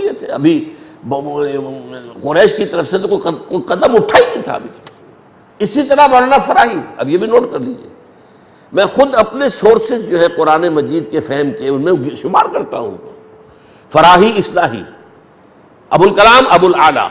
کیے تھے، ابھی قریش کی طرف سے تو کوئی قدم اٹھا ہی نہیں تھا ابھی تک۔ اسی طرح مولانا فراہی، اب یہ بھی نوٹ کر لیجیے، میں خود اپنے سورسز جو ہے قرآن مجید کے فہم کے ان میں شمار کرتا ہوں ان کو، فراہی اصلاحی، ابو الکلام ابو العالیٰ،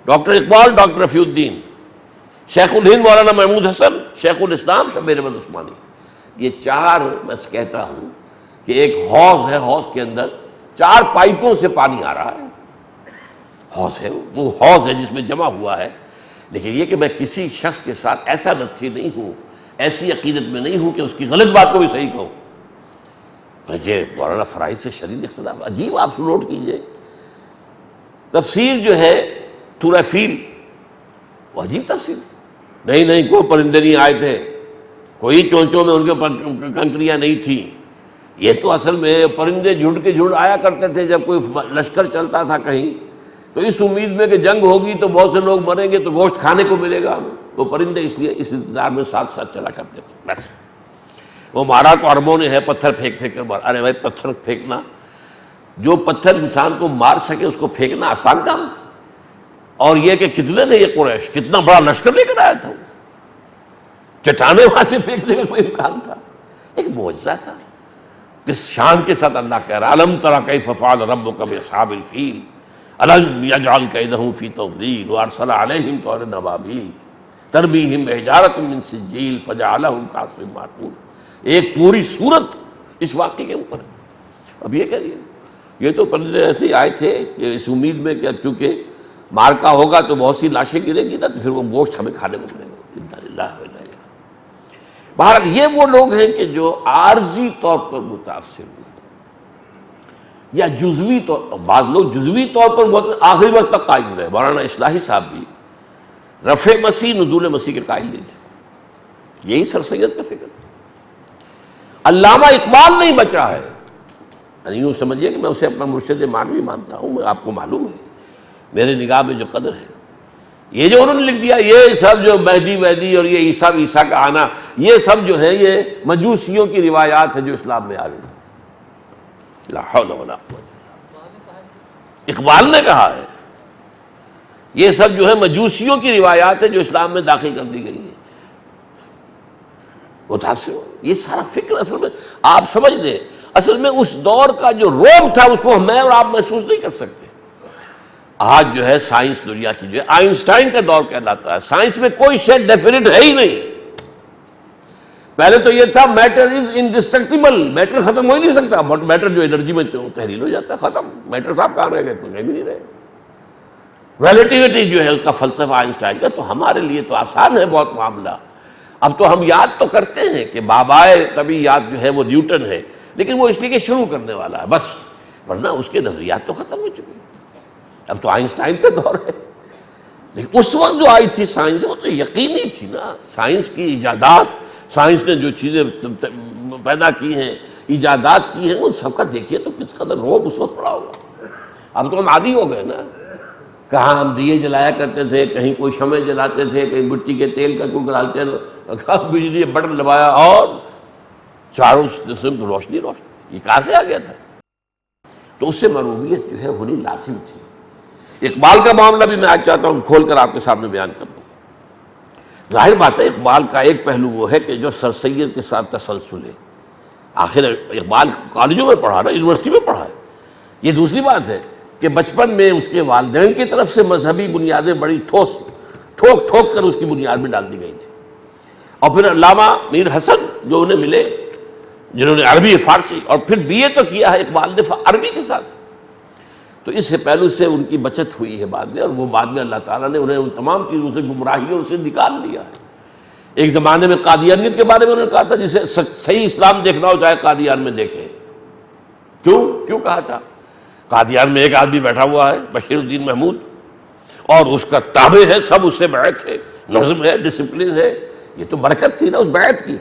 ڈاکٹر اقبال ڈاکٹر رفیع الدین، شیخ الہند مولانا محمود حسن، شیخ الاسلام شبیر احمد عثمانی، یہ چار میں کہتا ہوں کہ ایک حوض ہے، حوض کے اندر 4 پائپوں سے پانی آ رہا ہے، حوض ہے وہ حوض ہے جس میں جمع ہوا ہے، لیکن یہ کہ میں کسی شخص کے ساتھ ایسا نتھی نہیں ہوں، ایسی عقیدت میں نہیں ہوں کہ اس کی غلط بات کو بھی صحیح کہوں۔ یہ مولانا فراہی سے شدید اختلاف، عجیب، آپ نوٹ کیجئے تفسیر جو ہے سورہ فیل، وہ عجیب تفسیر، نہیں کوئی پرندے نہیں آئے تھے، کوئی چونچوں میں ان کے کنکریاں نہیں تھیں، یہ تو اصل میں پرندے جھنڈ کے جھنڈ آیا کرتے تھے جب کوئی لشکر چلتا تھا کہیں، تو اس امید میں کہ جنگ ہوگی تو بہت سے لوگ مریں گے تو گوشت کھانے کو ملے گا، وہ پرندے اس لیے اس انتظار میں ساتھ ساتھ چلا کرتے تھے، بس وہ مارا تو عربوں نے ہے، پتھر پھینک کر مارا۔ ارے بھائی پتھر پھینکنا، جو پتھر انسان کو مار سکے اس کو پھینکنا آسان کام، اور یہ کہ کتنے تھے یہ قریش، کتنا بڑا لشکر لے کر آیا تھا، چٹانیں وہاں سے پھینکنے کا کوئی امکان تھا، ایک معجزہ تھا۔ کس شان کے ساتھ اللہ کہہ رہا الم تری کیف فعل ربک باصحاب الفیل الم یجعل کیدہم فی تضلیل وارسل علیہم طیرا ابابیل ترمیہم بحجارۃ من سجیل فجعلہم کعصف مأکول، ایک پوری صورت اس واقعے کے اوپر ہے۔ اب یہ کہہ رہی ہے یہ تو پرندے ایسے ہی آئے تھے کہ اس امید میں کہ چونکہ مارکا ہوگا تو بہت سی لاشیں گریں گی نا، تو پھر وہ گوشت ہمیں کھانے کو ملے گا۔ انا للہ و انا الیہ۔ بہرحال یہ وہ لوگ ہیں کہ جو عارضی طور پر متاثر ہوئے یا جزوی طور، بعض لوگ جزوی طور پر بہت آخری وقت تک قائم رہے۔ مولانا اصلاحی صاحب بھی رفع مسیح نزول مسیح کے قائل نہیں تھے، یہی سر سید کا فکر۔ علامہ اقبال نہیں بچا ہے، یعنی یوں سمجھیے کہ میں اسے اپنا مرشد معنوی مانتا ہوں، آپ کو معلوم ہے میرے نگاہ میں جو قدر ہے۔ یہ جو انہوں نے لکھ دیا یہ سب جو مہدی اور یہ عیسیٰ کا آنا، یہ سب جو ہے یہ مجوسیوں کی روایات ہے جو اسلام میں آ گئی۔ لا حول ولا قوت، اقبال نے کہا ہے یہ سب جو ہے مجوسیوں کی روایات ہے جو اسلام میں داخل کر دی گئی ہے۔ متاثر ہو، یہ سارا فکر اصل میں آپ سمجھ لیں، اصل میں اس دور کا جو روب تھا اس کو میں اور آپ محسوس نہیں کر سکتے۔ آج جو ہے سائنس دنیا کی جو ہے آئنسٹائن کا دور کہلاتا ہے، سائنس میں کوئی شے ڈیفینٹ ہے ہی نہیں۔ پہلے تو یہ تھا میٹر از انڈسٹرکٹیبل، میٹر ختم ہو ہی نہیں سکتا، میٹر جو انرجی میں تحلیل ہو جاتا ہے ختم، میٹر صاحب کہاں رہ گئے، کہیں بھی نہیں رہے۔ ریلیٹیوٹی جو ہے اس کا فلسفہ آئنسٹائن کا، تو ہمارے لیے تو آسان ہے بہت معاملہ۔ اب تو ہم یاد تو کرتے ہیں کہ بابائے طبیعیات جو ہے وہ نیوٹن ہے، لیکن وہ اس لیے کہ شروع کرنے والا ہے بس، ورنہ اس کے نظریات تو ختم ہو چکے ہیں۔ اب تو آئنسٹائن کا دور ہے، لیکن اس وقت جو آئی تھی سائنس وہ تو یقینی تھی نا۔ سائنس کی ایجادات، سائنس نے جو چیزیں پیدا کی ہیں، ایجادات کی ہیں، ان سب کا دیکھیے تو کس قدر روب اس وقت پڑا ہوگا۔ اب تو ہم عادی ہو گئے نا، کہاں ہم دیے جلایا کرتے تھے، کہیں کوئی شمع جلاتے تھے، کہیں مٹی کے تیل کا کوئی ڈالتے تھے، بجلی بٹن دبایا اور چاروں سمت روشنی روشنی، یہ کہاں سے آ گیا تھا؟ تو اس سے مروبیت جو ہے ہونی لازم تھی۔ اقبال کا معاملہ بھی میں آج چاہتا ہوں کھول کر آپ کے سامنے بیان کر دوں۔ ظاہر بات ہے اقبال کا ایک پہلو وہ ہے کہ جو سر سید کے ساتھ تسلسل ہے، آخر اقبال کالجوں میں پڑھا نا، یونیورسٹی میں پڑھا ہے۔ یہ دوسری بات ہے کہ بچپن میں اس کے والدین کی طرف سے مذہبی بنیادیں بڑی ٹھوک کر اس کی بنیاد میں ڈال دی گئی تھی، اور پھر علامہ میر حسن جو انہیں ملے جنہوں نے عربی فارسی، اور پھر بی اے تو کیا ہے اقبال نے عربی کے ساتھ، تو اس پہلو سے ان کی بچت ہوئی ہے بعد میں، اور وہ بعد میں اللہ تعالیٰ نے انہیں ان تمام چیزوں سے، گمراہیوں سے نکال لیا ہے۔ ایک زمانے میں قادیانیت کے بارے میں انہوں نے کہا تھا جسے صحیح اسلام دیکھنا ہو چاہے قادیان میں دیکھے۔ کیوں کہا تھا؟ قادیان میں ایک آدمی بیٹھا ہوا ہے بشیر الدین محمود، اور اس کا تابع ہے، سب اس سے بیعت ہے، نظم ہے، ڈسپلن ہے۔ یہ تو برکت تھی نا اس بیعت کی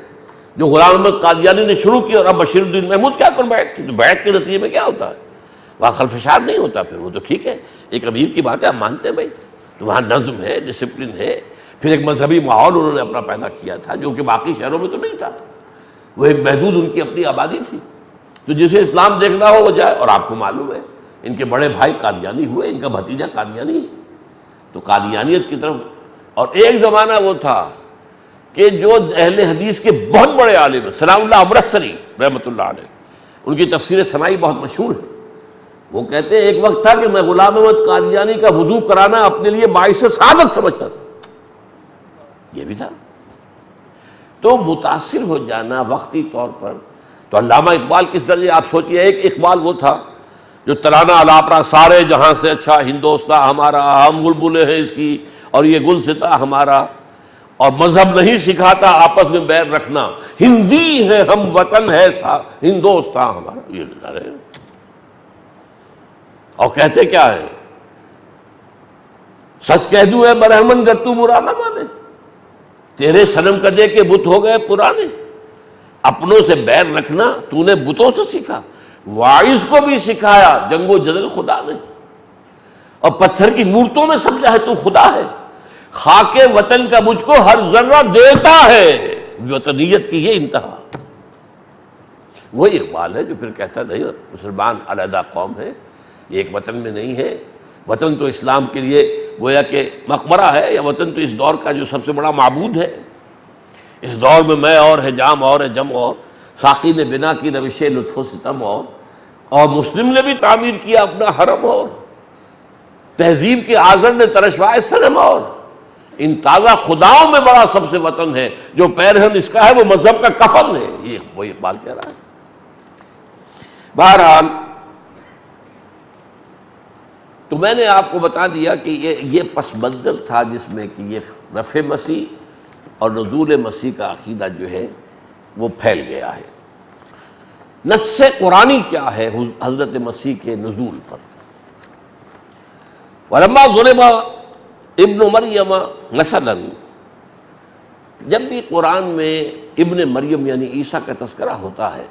جو غلام احمد قادیانی نے شروع کی، اور اب بشیر الدین محمود کیا کر بیعت کی، تو بیعت کے نتیجے میں کیا ہوتا ہے؟ وہاں خلفشار نہیں ہوتا، پھر وہ تو ٹھیک ہے، ایک امیر کی بات ہے، آپ مانتے ہیں بھائی، تو وہاں نظم ہے، ڈسپلن ہے، پھر ایک مذہبی ماحول انہوں نے اپنا پیدا کیا تھا جو کہ باقی شہروں میں تو نہیں تھا، وہ ایک محدود ان کی اپنی آبادی تھی۔ تو جسے اسلام دیکھنا ہو وہ جائے، اور آپ کو معلوم ہے ان کے بڑے بھائی قادیانی ہوئے، ان کا بھتیجا قادیانی، تو قادیانیت کی طرف. اور ایک زمانہ وہ تھا کہ جو اہل حدیث کے بہت بڑے عالم ہیں، ثناء اللہ امرتسری رحمۃ اللہ علیہ، ان کی تفسیر ثنائی بہت مشہور ہے. وہ کہتے ہیں ایک وقت تھا کہ میں غلام احمد قادیانی کا وضو کرانا اپنے لیے باعث سعادت سمجھتا تھا. یہ بھی تھا. تو متاثر ہو جانا وقتی طور پر. تو علامہ اقبال کس درجے، آپ سوچئے، ایک اقبال وہ تھا جو ترانہ الاپرا سارے جہاں سے اچھا ہندوستاں ہمارا، ہم بلبلیں ہیں اس کی اور یہ گلستاں ہمارا، اور مذہب نہیں سکھاتا آپس میں بیر رکھنا، ہندی ہے ہم وطن ہے ہندوستاں ہمارا. یہ نعرے. اور کہتے کیا ہے، سچ کہہ دوں اے برہمن گر تو برا نہ مانے، تیرے صنم کدے کے بت ہو گئے پرانے، اپنوں سے بیر رکھنا تو نے بتوں سے سیکھا، واعظ کو بھی سکھایا جنگ و جدل خدا نے، اور پتھر کی مورتوں میں سمجھا ہے تو خدا ہے، خاک وطن کا مجھ کو ہر ذرہ دیتا ہے، وطنیت کی یہ انتہا. وہ اقبال ہے جو پھر کہتا نہیں مسلمان علیحدہ قوم ہے، یہ ایک وطن میں نہیں ہے. وطن تو اسلام کے لیے گویا کہ مقبرہ ہے، یا وطن تو اس دور کا جو سب سے بڑا معبود ہے. اس دور میں اور ہے جام اور ہے جم اور، ساقی نے بنا کی روش لطف و ستم اور مسلم نے بھی تعمیر کیا اپنا حرم، اور تہذیب کے آزر نے ترشوائے صنم، اور ان تازہ خداؤں میں بڑا سب سے وطن ہے، جو پیرہن اس کا ہے وہ مذہب کا کفن ہے. یہ وہ اقبال کہہ رہا ہے. بہرحال تو میں نے آپ کو بتا دیا کہ یہ پس منظر تھا جس میں کہ یہ رفع مسیح اور نزول مسیح کا عقیدہ جو ہے وہ پھیل گیا ہے. نص قرآنی کیا ہے حضرت مسیح کے نزول پر؟ ولما ضرب ابن مریم مثلا، جب بھی قرآن میں ابن مریم یعنی عیسیٰ کا تذکرہ ہوتا ہے،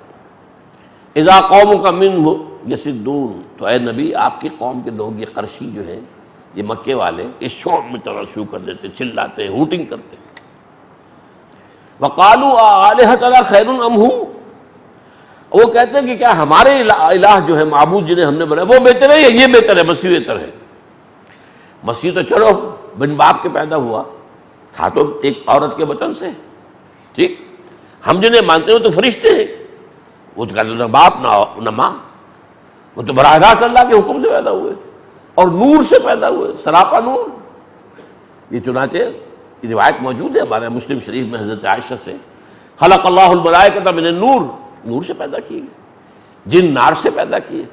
اذا قومک منہ یصدون، تو اے نبی آپ کی قوم کے لوگ، یہ قرشی جو ہیں، یہ مکے والے، اس شور میں چلنا شروع کر دیتے، چلاتے، ہوٹنگ کرتے. وقالوا آلہتنا خیر ام ہو، وہ کہتے ہیں کہ کیا ہمارے الہ جو ہے معبود جنہیں ہم نے بنایا وہ بہتر ہے یا یہ بہتر ہے، مسیح بہتر ہے. مسیح تو چلو بن باپ کے پیدا ہوا تھا، تو ایک عورت کے بطن سے، ٹھیک، ہم جنہیں مانتے ہیں وہ تو فرشتے ہیں، وہ تو کہتے ہیں نہ باپ نہ ماں، وہ تو براہ راست اللہ کے حکم سے پیدا ہوئے اور نور سے پیدا ہوئے، سراپا نور. یہ چنانچہ یہ روایت موجود ہے ہمارے مسلم شریف میں حضرت عائشہ سے، خلق اللہ الملائکۃ من النور، نور سے پیدا کیے، جن نار سے پیدا کیے،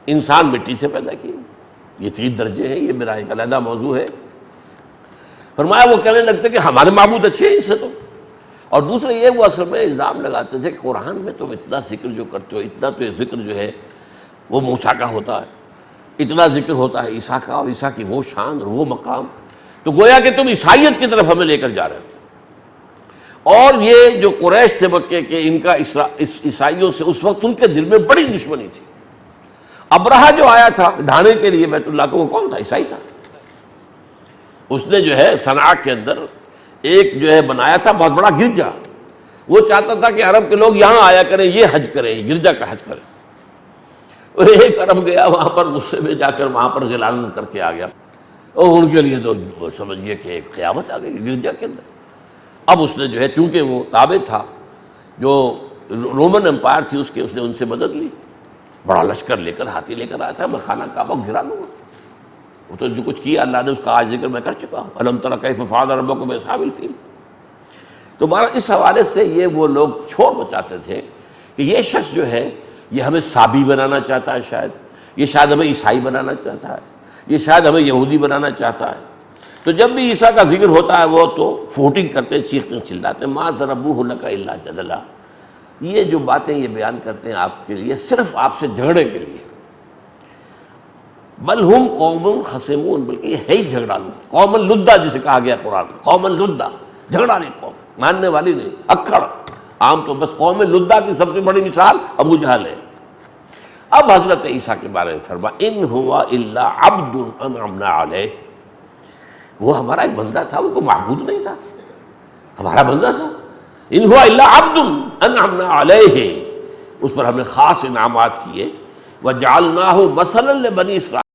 انسان مٹی سے پیدا کیے. یہ 3 درجے ہیں، یہ میرا ایک علیحدہ موضوع ہے. فرمایا وہ کہنے لگتے کہ ہمارے معبود اچھے ہیں اس سے تو. اور دوسرا یہ وہ اصل میں الزام لگاتے تھے کہ قرآن میں تم اتنا ذکر جو کرتے ہو، اتنا تو ذکر جو ہے وہ موسیٰ کا ہوتا ہے، اتنا ذکر ہوتا ہے عیسیٰ کا، اور عیسیٰ کی وہ شان اور وہ مقام، تو گویا کہ تم عیسائیت کی طرف ہمیں لے کر جا رہے ہو. اور یہ جو قریش تھے مکے کے، ان کا عیسائیوں سے اس وقت ان کے دل میں بڑی دشمنی تھی. ابرہہ جو آیا تھا ڈھانے کے لیے بیت اللہ کو، وہ کون تھا؟ عیسائی تھا. اس نے جو ہے صنعاء کے اندر ایک جو ہے بنایا تھا بہت بڑا گرجا. وہ چاہتا تھا کہ عرب کے لوگ یہاں آیا کریں، یہ حج کریں، یہ گرجا کا حج کریں. ایک عرب گیا وہاں پر، غصے میں جا کر وہاں پر غلاظت کر کے آ گیا، اور ان کے لیے تو سمجھیے کہ ایک قیامت آ گئی گرجا کے اندر. اب اس نے جو ہے چونکہ وہ تابع تھا، جو رومن امپائر تھی اس نے ان سے مدد لی. بڑا لشکر لے کر، ہاتھی لے کر آیا تھا، میں خانہ کعبہ گرا دوں گا. وہ تو جو کچھ کیا اللہ نے اس کا آج ذکر میں کر چکا ہوں، الم تر کیف فعل ربک باصحاب الفیل. تو بہرحال اس حوالے سے یہ وہ لوگ چھوڑ مچاتے تھے کہ یہ شخص جو ہے یہ ہمیں صابی بنانا چاہتا ہے، شاید یہ شاید ہمیں عیسائی بنانا چاہتا ہے، یہ شاید ہمیں یہودی بنانا چاہتا ہے. تو جب بھی عیسیٰ کا ذکر ہوتا ہے وہ تو فوٹنگ کرتے ہیں، چیختے چلاتے ہیں، ما ضربوہ لک الا جدلا. یہ جو باتیں یہ بیان کرتے ہیں آپ کے لیے صرف آپ سے جھگڑے کے لیے. بل ہم قوم خصمون، بلکہ یہ ہے ہی جھگڑالو، قوم لدہ جسے کہا گیا قرآن، قوم لدہ، جھگڑالی قوم، ماننے والی نہیں، اکڑ. عام تو بس قوم لدہ کی سب سے بڑی مثال ابو جہل ہے. اب حضرت عیسیٰ کے بارے میں فرما ان ہوا الا عبد انعمنا علیہ، وہ ہمارا ایک بندہ تھا، وہ کوئی معبود نہیں تھا، ہمارا بندہ تھا. ان ہوا الا عبد انعمنا علیہ، اس پر ہم نے خاص انعامات کیے. وَجَعَلْنَاهُ مَثَلًا لِبَنِي اسرائیل